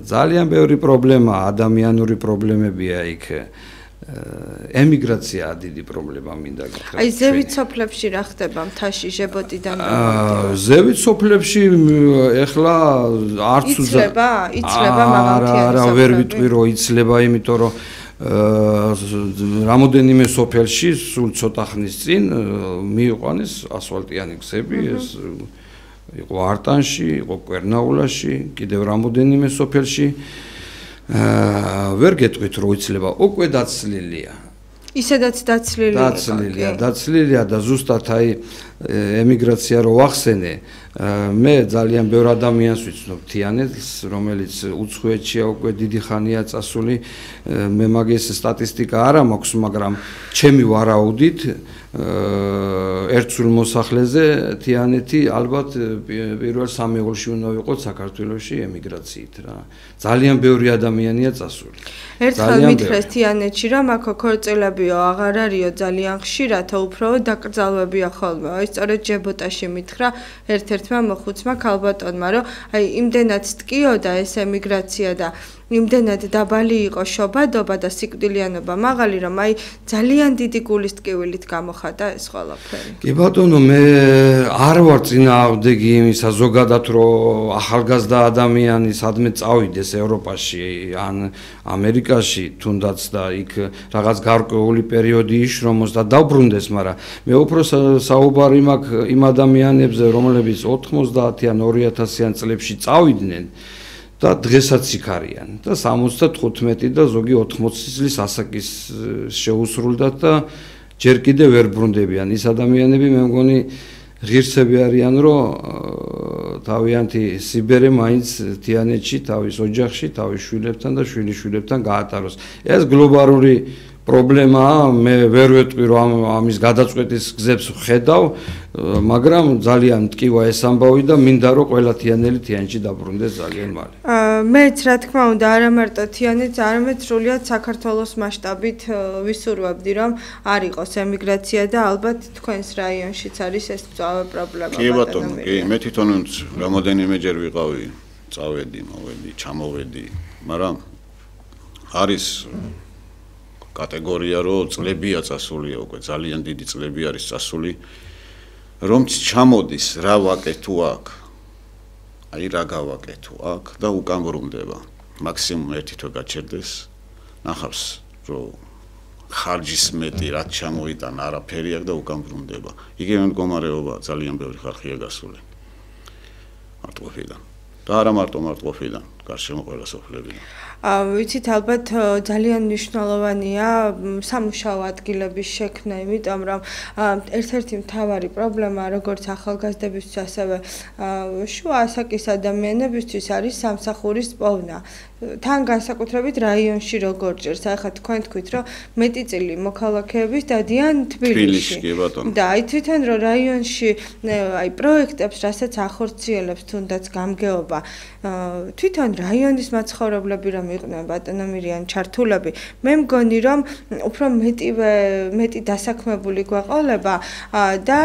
ძალიან ბევრი პრობლემაა, ადამიანური პრობლემებია იქ. ემიგრაცია დიდი პრობლემა მინდა გითხრათ. აი ზევით სოფლებში რა ხდება მთაში ჟებოტიდან? ზევით სოფლებში ეხლა არც იცლება მაგალითად. არა, ვერ ვიტყვი რომ იცლება, იმიტომ რომ რამოდენიმე სოფელში სულ ცოტა ხნის წინ მიიყვანეს ასფალტიანი გზები, ეს იყო არტანში, იყო კვერნაულაში, კიდევ რამოდენიმე სოფელში. ვერ გეტყვით რომ იცლება, უკვე დაცლილია. ისედაც დაცლილია და ზუსტად აი ემიგრაცია რო ვახსენე, მე ძალიან ბევრ ადამიანს ვიცნობ თიანეთს, რომელიც უცხოეთშია უკვე დიდი ხანია წასული, მე მაგის სტატისტიკა არა მაქვს, მაგრამ ჩემი ვარაუდით ერთსულ მოსახლეზე თიანეთი ალბათ პირველ სამეულში უნდა ვიყოთ საქართველოში ემიგრაციით რა. ძალიან ბევრი ადამიანია წასული. ერთხელ მითხრეს თიანეთში რომ აქ ქორწილებიო აღარ არისო ძალიან ხშირად, უფრო დაკრძალვებია ხოლმე. აი სწორედ ჯებოტაში მითხრა ერთ-ერთმა მოხუცმა ქალბატონმა, რომ აი იმდენად ტკიოდა ეს ემიგრაცია და იმდენად დაბალი იყო შობადობა და სიკვდილიანობა მაღალი, რომ აი ძალიან დიდი გულის ტკივილით გამოხატა ეს ყველაფერი. კი ბატონო, მე არ ვარ წინააღმდეგი იმისა ზოგადად, რომ ახალგაზრდა ადამიანი სადმე წავიდეს ევროპაში ან ამერიკაში თუნდაც და იქ რაღაც გარკვეული პერიოდი იშრომოს და დაბრუნდეს, მაგრამ მე უფრო საუბარი მაქვს იმ ადამიანებზე, რომლებიც 90-იან 2000-იან წლებში წავიდნენ და დღესაც იქ არიან და 75 და ზოგი 80 წლის ასაკის შეუსრულდათ და ჯერ კიდევ ვერ ბრუნდებიან. ის ადამიანები მე მგონი ღირსები არიან, რომ თავიანთი სიბერე მაინც თიანეთში, თავის ოჯახში, თავის შვილებთან და შვილიშვილებთან გაატაროს. ეს გლობალური პრობლემაა, მე ვერ ვეტყვი, რომ ამის გადაწყვეტის გზებს ვხედავ, მაგრამ ძალიან მტკივა ეს ამბავი და მინდა რომ ყველა თიანელი თიანეთში დაბრუნდეს ძალიან მალე. მეც რა თქმა უნდა, არა მარტო თიანეთს, არამედ სრულიად საქართველოს მასშტაბით ვისურვებდი, რომ არ იყოს ემიგრაცია და ალბათ თქვენს რაიონშიც არის ეს მწვავე პრობლემა. კი ბატონო, კი, მე თვითონ რამოდენიმეჯერ ვიყავი, წავედი, მოვედი, ჩამოვედი, მაგრამ არის კატეგორია, რომ წლებია წასულია უკვე, ძალიან დიდი წლები არის წასული, რომ ჩამოდის რა ვაკეთო აქ. აი რა გავაკეთო აქ და უკან ბრუნდება. მაქსიმუმ ერთი თვე გაჩერდეს, ნახავს, რომ ხარჯის მეტი რაც ჩამოიტანა არაფერი აქ და უკან ბრუნდება. იგივე მდგომარეობა ძალიან ბევრი ხალხია გასული. მარტყოფიდან. და არა მარტო მარტყოფიდან, გარშემო ყველა სოფლებიდან. ვიცით, ალბათ ძალიან მნიშვნელოვანია სამუშაო ადგილების შექმნა, იმიტომ რომ ერთ-ერთი მთავარი პრობლემა, როგორც ახალგაზრდებისთვის, ასევე შუა ასაკის ადამიანებისთვის არის სამსახურის პოვნა. თან განსაკუთრებით რაიონში როგორ ჭირს, ახლა თქვენ თქვით, რომ მეტი წილი მოქალაქეების დადიან თბილისში. და აი თვითონ რომ რაიონში აი პროექტებს, რასაც ახორციელებს თუნდაც გამგეობა, თვითონ რაიონის მაცხოვრებლები რომ იყვნენ ბატონომირიან ჩართულები, მე მგონი რომ უფრო მეტი დასაქმებული გვეყოლება და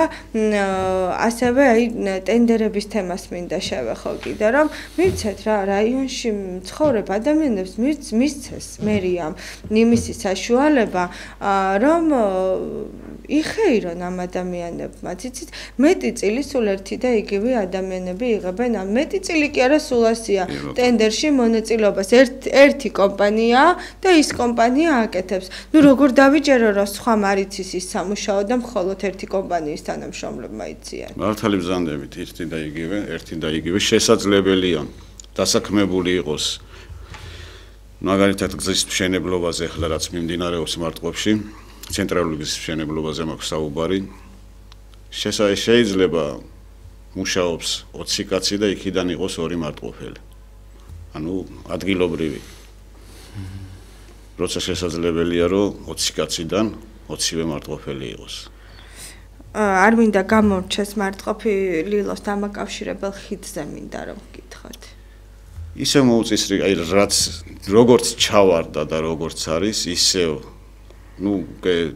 ასევე აი ტენდერების თემას მინდა შევეხო კიდე, რომ მივცეთ რა რაიონში მცხოვრებ ადამიანებს მისცეს მერიამ იმისი საშუალება, რომ იხეირონ ამ ადამიანებმაც. იცით, მეტი წილი სულ ერთი და იგივე ადამიანები იღებენ, მეტი წილი კი არა სულ ასია ტენდერში მონაწილეობას. ერთი კომპანია და ის კომპანია აკეთებს. ნუ როგორ დავიჯერო, რომ სხვა მარიცის ის სამუშაო და მხოლოდ ერთი კომპანიის თანამშრომლებმა იციან. მართალი ბრძანდებით ერთი და იგივე შესაძლებელია დასაქმებული იყოს. მაგალითად გზის მშენებლობაზე ახლა რაც მიმდინარეობს მარტყოფში, ცენტრალური გზის მშენებლობაზე მაქვს საუბარი. შეიძლება მუშაობს 20 კაცი და იქიდან იყოს 2 მარტყოფელი. ანუ ადგილობრივი. როცა შესაძლებელია რომ 20 კაციდან 20-ვე მარტყოფელი იყოს. არ მინდა გამორჩეს მარტყოფი ლილოს დამაკავშირებელ ხიდზე მინდა რომ გკითხოთ. ისე მოუწესრიგ, აი რაც როგორც ჩავარდა და როგორც არის, ისე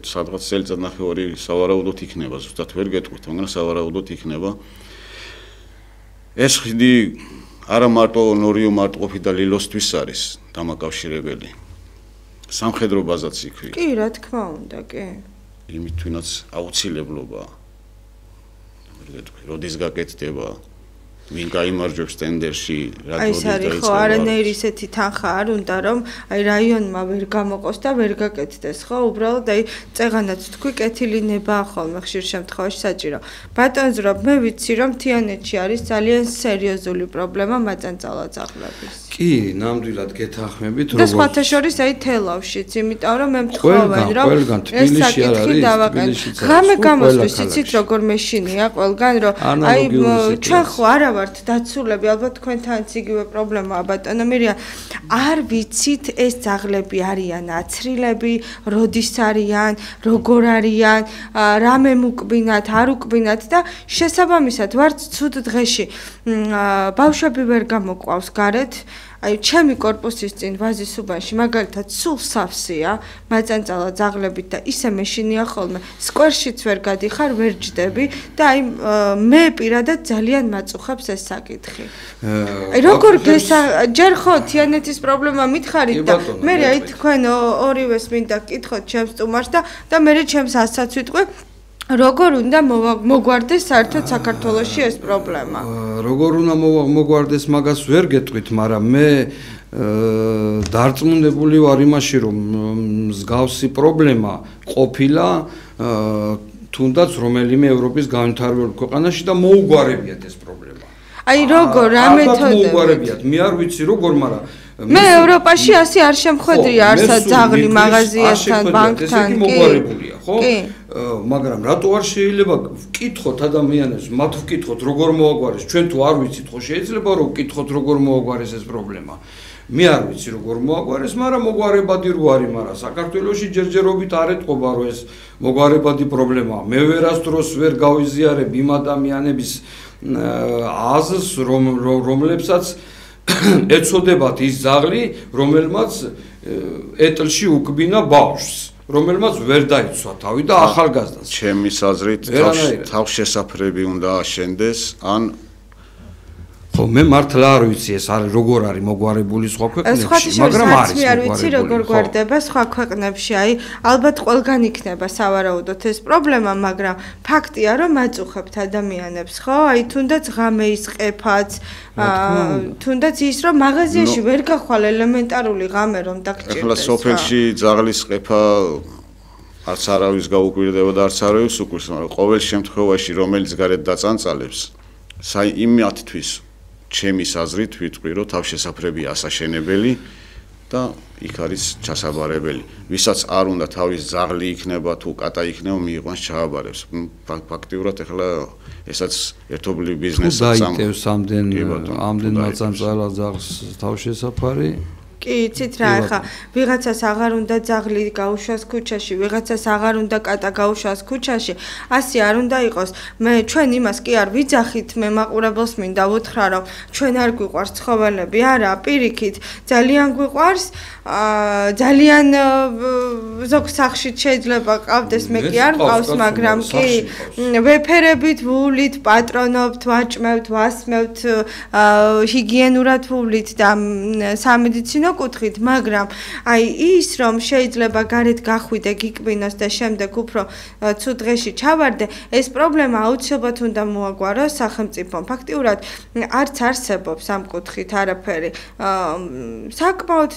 სადღაც წელიწადნახევარი სავარაუდოდ იქნება, ზუსტად ვერ გეტყვით, მაგრამ სავარაუდოდ იქნება. ეს ხიდი არა მარტო ნორიო მარტყოფი და ლილოსთვის არის დამაკავშირებელი. სამხედრო ბაზაც იქვე. კი, რა თქმა უნდა, კი. იმით ვინაც აუცილებლობაა. ვერ გეტყვი, როდის გაკეთდება? ვინ გაიმარჯვებს ტენდერში, რა როდის დაიწყება? ხო, არანაირი ისეთი თანხა არ უნდა, რომ აი რაიონმა ვერ გამოყოს და ვერ გაკეთდეს, ხო? უბრალოდ აი წეღანაც თქვი, კეთილი ნებაა ხოლმე ხშირ შემთხვევაში საჭირო. ბატონზრო, მე ვიცი, რომ თიანეთში არის ძალიან სერიოზული პრობლემა მაწანწალაძაღლების. კი, ნამდვილად გეთანხმებით, როგორც და სხვათა შორის აი თელავშიც, იმიტომ რომ მე მთხოვენ, რომ ეს საკითხი დავაყენო. ღამე გამოსვლის იცით როგორ მეშინია ყველგან, რომ აი ჩვენ ხო არა ვართ დაცულები, ალბათ თქვენთანაც იგივე პრობლემაა ბატონო მირია. არ ვიცით ეს ძაღლები არიან აცრილები, როდის არიან, როგორ არიან, რამე მუკბინათ, არ უკბინათ და შესაბამისად ვართ ცუდ დღეში. ბავშვები ვერ გამოყვავს გარეთ. აი ჩემი корпуსის წინ ვაზის უბანში მაგალითად სულ სავსეა მაწანწალა ძაღლებით და ისე მეშინია ხოლმე სკვერშიც ვერ გადიხარ ვერ ჯდები და აი მე პირადად ძალიან მაწუხებს ეს საკითხი აი როგორ ჯერ ხო თიანეთის პრობლემა მითხარით და მე აი თქვენ ორივეს მინდა გკითხოთ ჩემს სტუმარს და მე ჩემს ასაცვით ვიტყვი როგორ უნდა მოგვარდეს საერთოდ საქართველოში ეს პრობლემა? როგორ უნდა მოგვარდეს მაგას ვერ გეტყვით, მაგრამ მე დარწმუნებული ვარ იმაში, რომ მსგავსი პრობლემა ყოფილა თუნდაც რომელიმე ევროპის განვითარებულ ქვეყანაში და მოუგვარებიათ ეს პრობლემა. აი როგორ რა მეთოდებით? მოუგვარებიათ, მე არ ვიცი როგორ, მაგრამ მე ევროპაში ასე არ შემხვედრია არსა ძაღლი მაღაზიასთან, ბანკთან, კი. ხო? მაგრამ რატო არ შეიძლება ვკითხოთ ადამიანებს, მათ ვკითხოთ როგორ მოაგვარეს, ჩვენ თუ არ ვიცით, ხო შეიძლება რომ ვკითხოთ როგორ მოაგვარეს ეს პრობლემა. მე არ ვიცი როგორ მოაგვარეს, მაგრამ მოგვარებადი რო არის, მაგრამ საქართველოში ჯერჯერობით არ ეთყობა რომ ეს მოგვარებადი პრობლემაა. მე ვერასდროს ვერ გავიზიარებ იმ ადამიანების აზრს, რომლებსაც ეცოდებათ ის ძაღლი, რომელმაც ეტლში უკბინა ბავშვს. რომელმაც ვერ დაიცვა თავი და ახალგაზრდას. ჩემის აზრით თავშესაფრები უნდა აშენდეს, ან ხო მე მართლა არ ვიცი ეს არის როგორ არის მოგვარებული სხვა ქვეყნებში, მაგრამ არის მე არ ვიცი როგორ გვარდება სხვა ქვეყნებში, აი ალბათ ყველგან იქნება სავარაუდოდ ეს პრობლემა, მაგრამ ფაქტია რომ მაწუხებთ ადამიანებს, ხო? აი თუნდაც ღამეის ყეფაც, თუნდაც ის რომ მაღაზიაში ვერ გახვალ ელემენტარული ღამე რომ დაგჭირდეს. ახლა სოფელში ძაღლის ყეფა არც არავის გაუკვირდება და არც არავის უკვირს, მაგრამ ყოველ შემთხვევაში რომელიც გარეთ დაწანწალებს, იმ მათთვის ჩემის აზრით ვიტყვი რომ თავშესაფრები ასაშენებელი და იქ არის ჩასაბარებელი. ვისაც არ უნდა თავის ძაღლი იქნება თუ კატა იქნება მიიყვანს ჩააბარებს. ფაქტიურად ახლა ესაც ერთობლივ ბიზნესად დაიტევს ამდენ მაწანწალა ძაღლს თავშესაფარი. კი, იცით რა, ახლა ვიღაცას აღარ უნდა ძაღლი გაუშვას ქუჩაში, ვიღაცას აღარ უნდა კატა გაუშვას ქუჩაში, ასე არ უნდა იყოს. ჩვენ იმას კი არ ვიძახით, მე მაყურებელს მინდა ვუთხრა, რომ ჩვენ არ გვიყვარს ცხოველები, არა, პირიქით, ძალიან გვიყვარს, ძალიან ზოგ სახში შეიძლება ყავდეს, მე კი არ მყავს, მაგრამ კი ვეფერებით, ვუვლით, პატრონობთ, ვაჭმევთ, ვასმევთ, ჰიგიენურად ვუვლით და სამედიცინო კუთხით, მაგრამ აი ის რომ შეიძლება გარეთ გახვიდე, გიკბინოს და შემდეგ უფრო ცუდ დღეში ჩავარდე, ეს პრობლემა აუცილებლად უნდა მოაგვაროს სახელმწიფომ. ფაქტიურად არც არსებობს ამ კუთხით არაფერი. საკმაოდ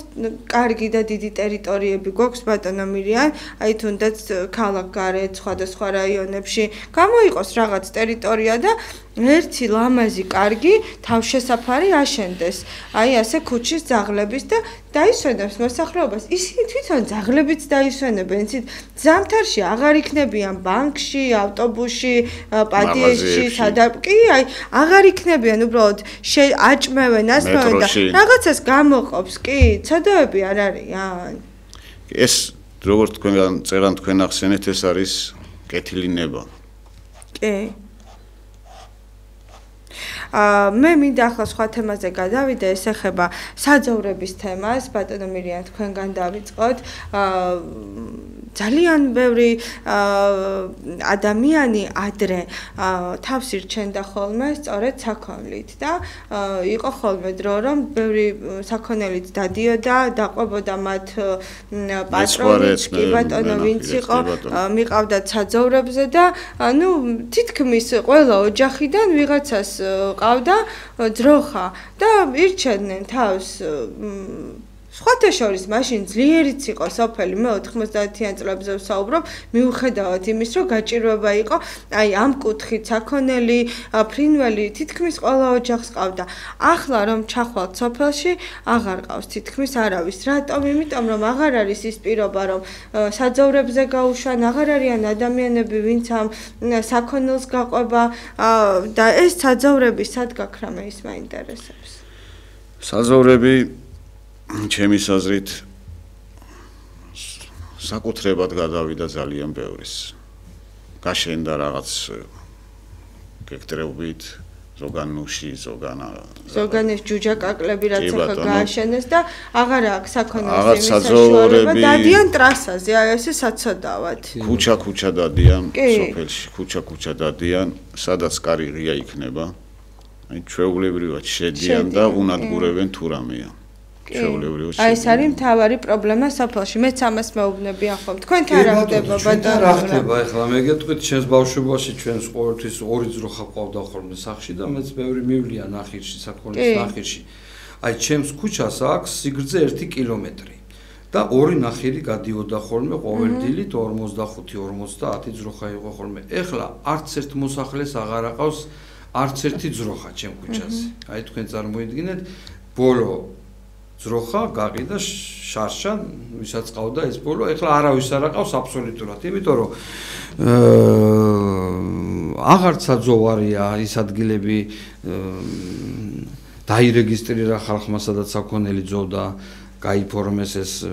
კარგი და დიდი ტერიტორიები გვაქვს ბატონო მირიან, აი თუნდაც ქალაქ გარეთ, სხვადასხვა რაიონებში გამოიყოს რაღაც ტერიტორია და ერთი ლამაზი კარგი თავშესაფარი აშენდეს. აი ასე ქუჩის ძაღლების და დაისვენებს მოსახლეობას. ისინი თვითონ ძაღლებიც დაისვენებენ, იცით, ზამთარში აღარ იქნებიან ბანკში, ავტობუსში, პადიესში, კი, აი აღარ იქნებიან, უბრალოდ აჭმევენ, ასმევენ და რაღაცას გამოყოფს, კი, ცოდოები არ არიან. ეს როგორც თქვენ წერან თქვენ ახსენეთ, ეს არის კეთილი ნება. კი. მე მინდა ახლა სხვა თემაზე გადავიდე, ეს ეხება საძოვრების თემას, ბატონო მირიან თქვენგან დავიწყოთ. ძალიან ბევრი ადამიანი ადრე თავს ირჩენდა ხოლმე სწორედ საქონლით და იყო ხოლმე დრო რომ ბევრი საქონელით დადიოდა, დაყვებოდა მათ პატრონიც, კი ბატონო ვინც იყო, მიყავდათ საძოვრებზე და ნუ თითქმის ყველა ოჯახიდან ვიღაცას ყავდა ძროხა და ირჩენდნენ თავს სხვათა შორის მაშინ ძლიერიც იყო სოფელი, მე 90-იან წლებზე ვსაუბრობ, მიუხედავად იმის, რომ გაჭირვება იყო, აი ამ კუთხით საქონელი, ფრინველი თითქმის ყველა ოჯახს ყავდა. ახლა რომ ჩახვალთ სოფელში, აღარ ყავს თითქმის არავის. რატომ? იმიტომ რომ აღარ არის ის პირობა, რომ საძოვრებზე გაუშვან, აღარ არიან ადამიანები, ვინც ამ საქონელს გაყვება და ეს საძოვრები სად გაქრამე ის მაინტერესებს. საძოვრები ჩემის აზრით საკუთრებად გადავიდა ძალიან ბევრის. გაშენდა რაღაც გექტრეობით, ზოგანუში, ზოგანის ჯუჯაკაკლები რაც ახლა გააშენეს და აღარ აქვს აღარ საქონლის საძოვრები დადიან ტრასაზე, აი ესე საცოდავად. ქუჩა დადიან სოფელში, ქუჩა დადიან, სადაც კარი ღია იქნება. აი ჩვეულებრივად შედიან და უნადგურებენ თუ რამეა. ჩვეულებრივად აი ეს არის მთავარი პრობლემა სოფელში. მეც ამას მეუბნებიან ხომ. თქვენთან რა ხდება ბატონო? რა ხდება ახლა მე გეტყვით ჩვენს ბავშვობაში ჩვენს ყოველთვის ორი ძროხა ყავდა ხოლმე სახში და მეც ბევრი მივლია ნახირში, საქონლის ნახირში. აი ჩემს ქუჩას აქვს სიგრძე 1 კილომეტრი. და ორი ნახირი გადიოდა ხოლმე ყოველ დილით 45-50 ძროხა იყო ხოლმე. ეხლა არც ერთ მოსახლეს აღარ აყავს არც ერთი ძროხა ჩემ ქუჩაზე. აი თქვენ წარმოიდგინეთ, ბოლო ძროხა გაყიდა შარშან, ვისაც ყავდა ეს ბოლო, ეხლა არავის არ აყავს აბსოლუტურად, იმიტომ რომ აღარც საძოვარია ის ადგილები დაირეგისტრირა ხალხმა, სადაც საქონელი ძოვდა, გაიფორმეს ეს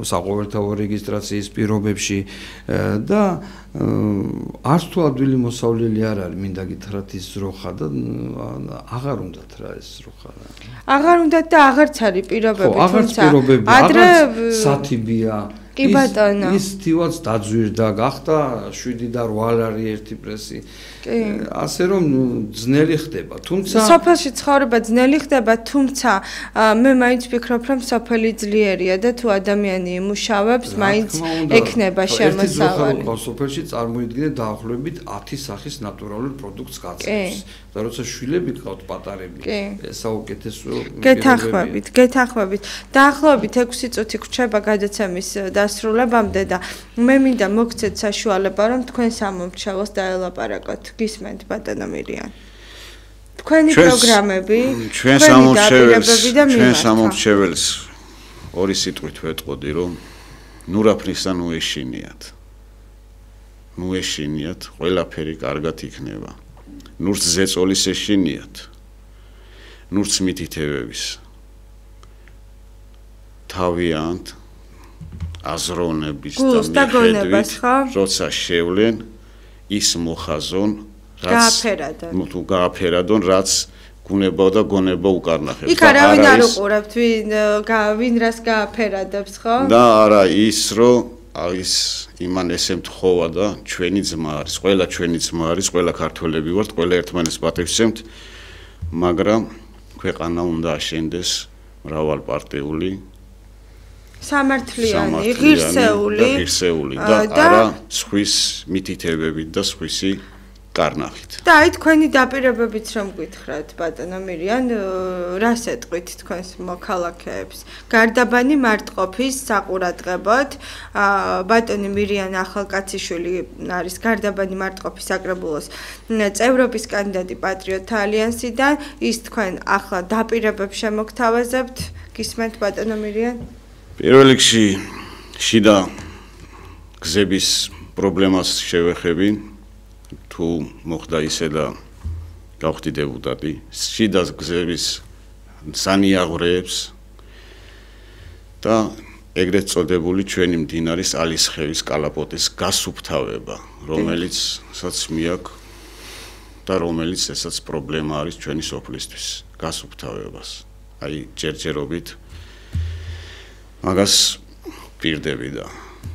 საყოველთაო რეგისტრაციის პირობებში და არც თუ ადვილი მოსავლელი არ არის, მინდა გითხრათ ის ძროხა და აღარ უნდათ რა ეს ძროხა. აღარ უნდათ და აღარც არის პირობები, თუმცა ადრე სათიბია. კი ბატონო. ის თივაც დაძვირდა, გახდა 7 და 8 ლარი ერთი პრესი. ასე რომ ძნელი ხდება, თუმცა სოფელში ცხოვრება ძნელი ხდება, თუმცა მე მაინც ვფიქრობ, რომ სოფელი ძლიერია და თუ ადამიანი იმუშავებს, მაინც ექნება შემოსავალი. ერთი სოფელში წარმოიდგინეთ დაახლოებით 10 სახის ნატურალურ პროდუქტს გაწევს. და როცა შვილები გყავთ პატარები, საუკეთესო გეთანხმებით. დაახლოებით 6 წუთი გვჭირდება გადაცემის დასრულებამდე და მე მინდა მოგცეთ საშუალება, რომ თქვენ სამომრჩევლოს დაელაპარაკოთ. გისმენთ ბატონო მირიან. თქვენი პროგრამები, ჩვენ სამომრჩეველს ორი სიტყვით ვეტყოდი, რომ ნურაფრისთან უეშინიათ, ყველაფერი კარგად იქნება. ნურც ზეწოლის ეშინიათ, ნურც მითითებების თავიანთ აზროვნების და მიხედვით, როცა შევლენ ის მოხაზონ, გააფერადონ, რაც გუნება და გონება უკარნახებს. იქ არავინ არ უყურებთ, ვინ რას გააფერადებს, ხო? და არა ის, რომ ის იმან ესე მთხოვა და ჩვენი ძმა არის, ყველა ჩვენი ძმა არის, ყველა ქართველები ვართ, ყველა ერთმანეთს პატივსცემთ, მაგრამ ქვეყანა უნდა აშენდეს მრავალპარტიული სამართლიანი, ღირსეული და არა სხვის მითითებებით და სხვისი კარნახით. და აი თქვენი დაპირებებით რომ გითხრათ ბატონო მირიან, რას ეტყვით თქვენს მოქალაქეებს? გარდაბანი მარტყოფის საყურადღებოდ ბატონი მირიან ახალკაციშვილი არის გარდაბანი მარტყოფის საკრებულოს წევრობის კანდიდატი პატრიოტთა ალიანსიდან, ის თქვენ ახლა დაპირებებს შემოგთავაზებთ, გისმენთ ბატონო მირიან? პირველ რიგში შიდა გზების პრობლემას შევეხები. თუ მოხდა ისე და გავხდი დეპუტატი, შიდა გზების სანიაღვრეებს და ეგრეთ წოდებული ჩვენი მდინარის ალისხევის კალაპოტის გასუფთავება, რომელიცაც მიაქვს და რომელიც ესაც პრობლემა არის ჩვენი სოფლისთვის, გასუფთავებას. აი ჯერჯერობით მაგას პირდები და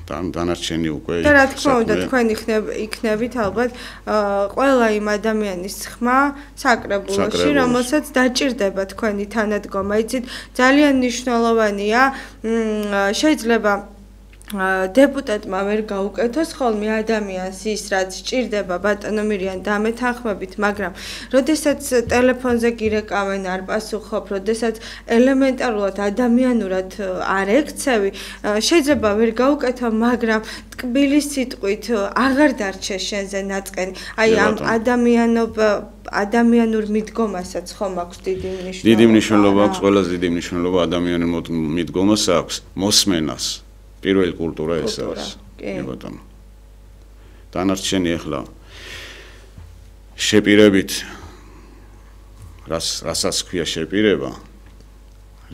დანარჩენი უკვე და რა თქმა უნდა თქვენ იქნებით ალბათ ყველა იმ ადამიანის ხმა საკრებულოში, რომელსაც დაჭირდება თქვენი თანადგომა. იცით, ძალიან მნიშვნელოვანია, შეიძლება დეპუტატმა ვერ გაუკეთოს ხოლმე ადამიანს ის, რაც სჭირდება ბატონო მირიან დამეთანხმებით, მაგრამ როდესაც ტელეფონზე გირეკავენ არ პასუხობ, როდესაც ელემენტარულად ადამიანურად არ ექცევი, შეიძლება ვერ გაუკეთო, მაგრამ ტკბილი სიტყვით აღარ დარჩე შენზე ნაწყენი. აი ამ ადამიანურ მიდგომასაც ხომ აქვს დიდი მნიშვნელობა. დიდი მნიშვნელობა აქვს, ყველაზე დიდი მნიშვნელობა ადამიანურ მიდგომას აქვს, მოსმენას. პირველი კულტურა ეს არის. კი ბატონო. დანარჩენი ახლა შეპირებით რასაც ქვია შეპირება,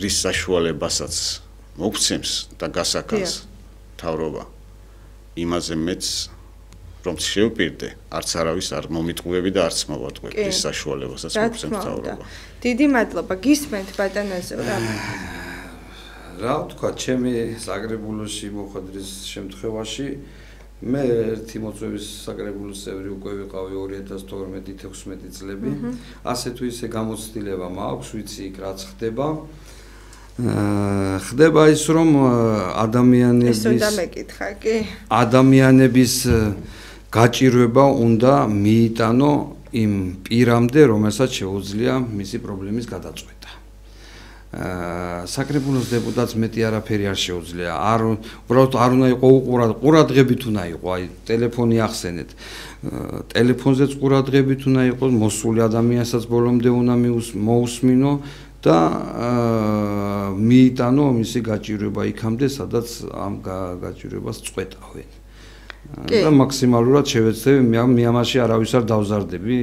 რის საშუალებასაც მოგცემს და გასაკანს თავრობა. იმაზე მეც რომ შევპირდე, არც არავის არ მომიტყუები და არც მოვატყვე ის საშუალებასაც მოგცემს მთავრობა. დიდი მადლობა, გისმენთ ბატონაზე რა. რა ვთქვა, ჩემი საკრებულოში მოხვედრის შემთხვევაში მე ერთი მოწვევის საკრებულოს წევრი უკვე ვიყავი 2012-16 წლები. ასე თუ ისე გამოცდილება მაქვს, ვიცი იქ რაც ხდება. ხდება ის რომ ადამიანების გაჭირვება უნდა მიიტანო იმ პირამდე, რომელსაც შეუძლია მისი პრობლემის გადაწყვეტა. საკრებულოს დეპუტატს მეტი არაფერი არ შეუძლია. უბრალოდ არ უნდა იყო ყურადღებით უნდა იყო, აი ტელეფონი ახსენეთ. ტელეფონზეც ყურადღებით უნდა იყოს, მოსული ადამიანსაც ბოლომდე უნდა მოусმინო და მიიტანო მისი გაჭირვება იქამდე, სადაც ამ გაჭირვებას წყვეტავენ. და მაქსიმალურად შევეცდები მე ამაში არავის არ დავზარდები,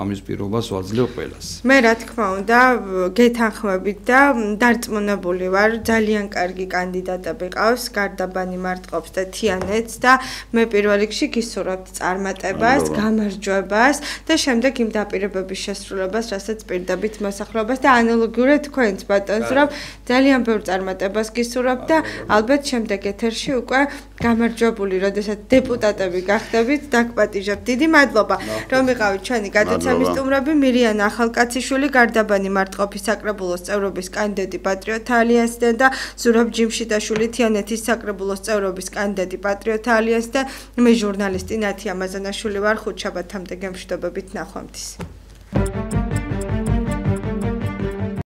ამის პირობას ვაძლევ ყველას. მე რა თქმა უნდა გეთანხმებით და დარწმუნებული ვარ, ძალიან კარგი კანდიდატები ყავს, გარდაბანი მარტყოფს და თიანეთს და მე პირველ რიგში გისურვებთ წარმატებას, გამარჯვებას და შემდეგ იმ დაპირებების შესრულებას, რასაც პირდებით მოსახლეობას და ანალოგიურად თქვენც ბატონს, რომ ძალიან ბევრ წარმატებას გისურვებთ და ალბათ შემდეგ ეთერში უკვე გამარჯვებული, როდესაც დეპუტატები გახდებით, დაგპატიჟებთ. დიდი მადლობა, რომ იყავით ჩვენი გადაცემის სტუმრები. მირიანა ახალკაციშვილი, გარდაბანი მარტყოფის საკრებულოს წევრობის კანდიდატი პატრიოტთა ალიანსიდან და ზურაბ ჯიმშიდაშვილი, თიანეთის საკრებულოს წევრობის კანდიდატი პატრიოტთა ალიანსიდან. მე ჟურნალისტი ნათია მაზანაშვილი ვარ, ხუთშაბათამდე გემშვიდობებით, ნახვამდის.